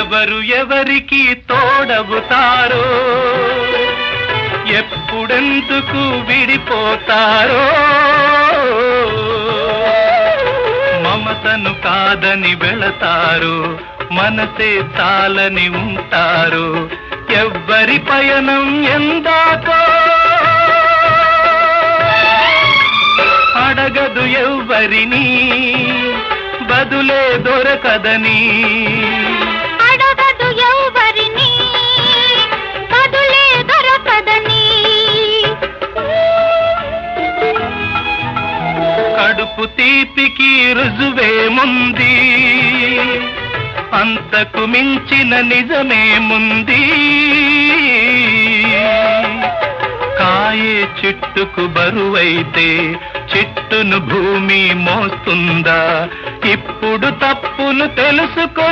ఎవరు ఎవరికి తోడవుతారో, ఎప్పుడెందుకు విడిపోతారో, మమతను కాదని వెళతారు, మనసే చాలని ఉంటారు. ఎవ్వరి పయనం ఎందాకో అడగదు ఎవ్వరిని, బదులే దొరకదని. అడగదు ఎవ్వరిని, బదులే దొరకదని. కడుపు తీపికి రుజువేముంది, అంతకు మించిన నిజమేముంది. కాయే చెట్టుకు బరువైతే చెట్టును భూమి మోస్తుందా? ఇప్పుడు తప్పును తెలుసుకొని